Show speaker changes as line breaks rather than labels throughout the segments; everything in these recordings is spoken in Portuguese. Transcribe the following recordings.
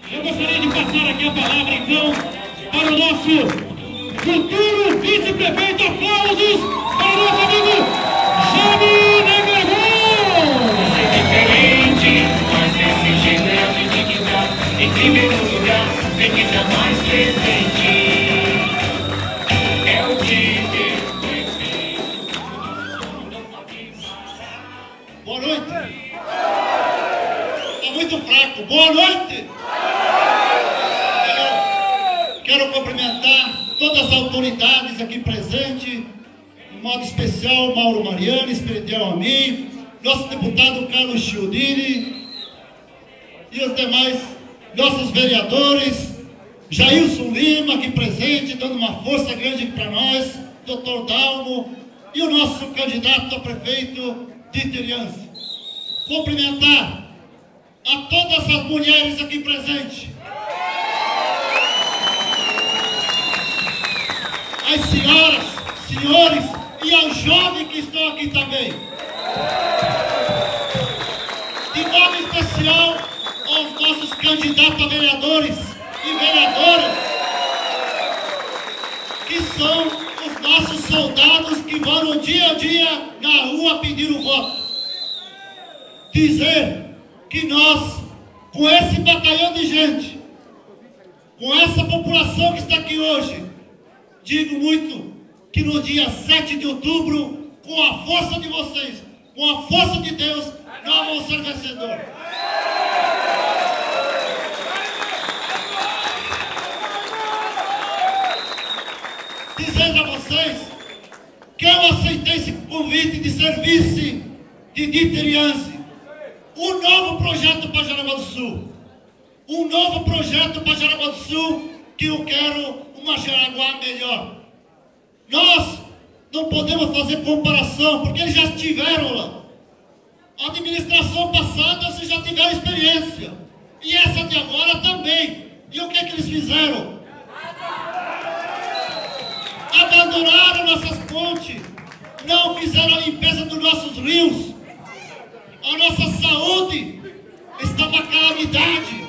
Eu gostaria de passar aqui a palavra, então, para o nosso futuro vice-prefeito. Aplausos para o nosso amigo Jânio Negrão!
Ser diferente, mas esse jeito é a gente que dá. Em primeiro lugar, tem que estar mais presente. É o líder perfeito.
Boa noite. Está muito fraco. Boa noite. Quero cumprimentar todas as autoridades aqui presentes, de modo especial Mauro Mariani, especial a mim, nosso deputado Carlos Chiudini e os demais nossos vereadores, Jailson Lima aqui presente, dando uma força grande para nós, Dr. Dalmo e o nosso candidato a prefeito Dieter Jansen. Cumprimentar a todas as mulheres aqui presentes, as senhoras, senhores e aos jovens que estão aqui também. De modo especial aos nossos candidatos a vereadores e vereadoras, que são os nossos soldados que vão no dia a dia na rua pedir o voto. Dizer que nós, com esse batalhão de gente, com essa população que está aqui hoje, digo muito que no dia 7 de outubro, com a força de vocês, com a força de Deus, nós vamos ser vencedores. Dizendo a vocês que eu aceitei esse convite de ser vice de Dieter Jansen. Um novo projeto para Jaraguá do Sul. Um novo projeto para Jaraguá do Sul, que eu quero uma Jaraguá melhor. Nós não podemos fazer comparação, porque eles já estiveram lá. A administração passada, vocês já tiveram experiência. E essa de agora também. E o que é que eles fizeram? Abandonaram nossas pontes. Não fizeram a limpeza dos nossos rios. A nossa saúde está uma calamidade.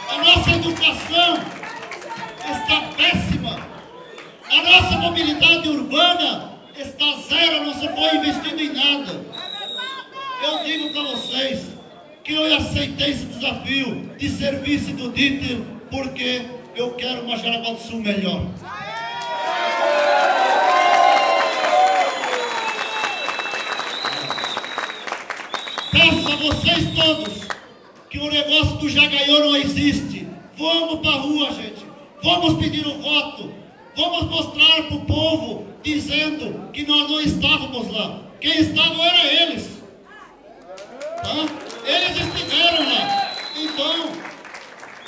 A nossa educação está péssima. A nossa mobilidade urbana está zero, não se foi investido em nada. Eu digo para vocês que eu aceitei esse desafio de ser vice do Dieter, porque eu quero uma Jaraguá do Sul melhor. Peço a vocês todos que o negócio do já ganhou não existe. Vamos para a rua, gente. Vamos pedir o voto. Vamos mostrar para o povo, dizendo que nós não estávamos lá. Quem estava era eles. Tá? Eles estiveram lá. Então,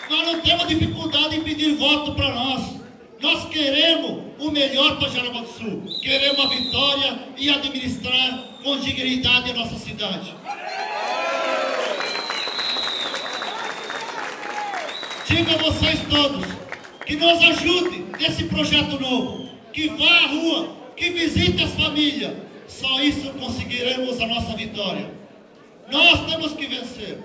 nós não temos dificuldade em pedir voto para nós. Nós queremos o melhor para Jaraguá do Sul. Queremos a vitória e administrar com dignidade a nossa cidade. Digo a vocês todos que nos ajude nesse projeto novo, que vá à rua, que visite as famílias. Só isso conseguiremos a nossa vitória. Nós temos que vencer.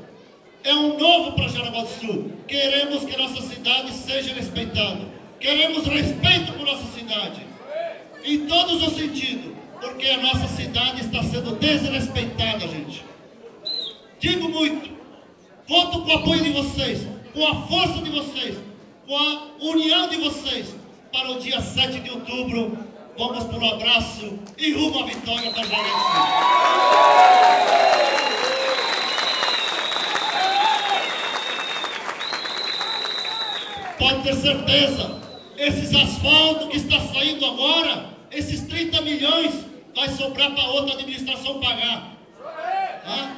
É um novo para Jaraguá do Sul. Queremos que a nossa cidade seja respeitada. Queremos respeito por nossa cidade, em todos os sentidos, porque a nossa cidade está sendo desrespeitada, gente. Digo muito, conto com o apoio de vocês, com a força de vocês, com a união de vocês, para o dia 7 de outubro, vamos por um abraço e rumo à vitória para Jaraguá do Sul. Pode ter certeza, esses asfaltos que está saindo agora, esses 30 milhões, vai sobrar para outra administração pagar. Tá?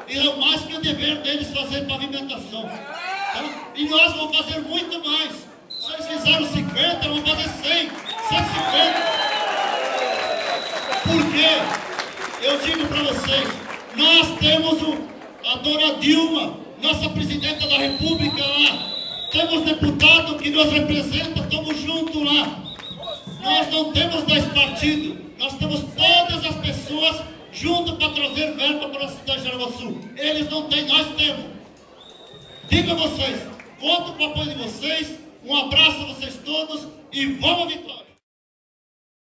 E é mais que o dever deles fazer pavimentação. Tá? E nós vamos fazer muito mais. Se eles fizeram 50, vamos fazer 100, 150. Porque, eu digo para vocês, nós temos a dona Dilma, nossa presidenta da República lá. Temos deputado que nos representa, estamos juntos lá. Nós não temos 10 partidos, nós temos todas as pessoas juntas para trazer verba para a cidade de Jaraguá do Sul. Eles não têm, nós temos. Digo a vocês, conto com o apoio de vocês, um abraço a vocês todos e vamos à vitória!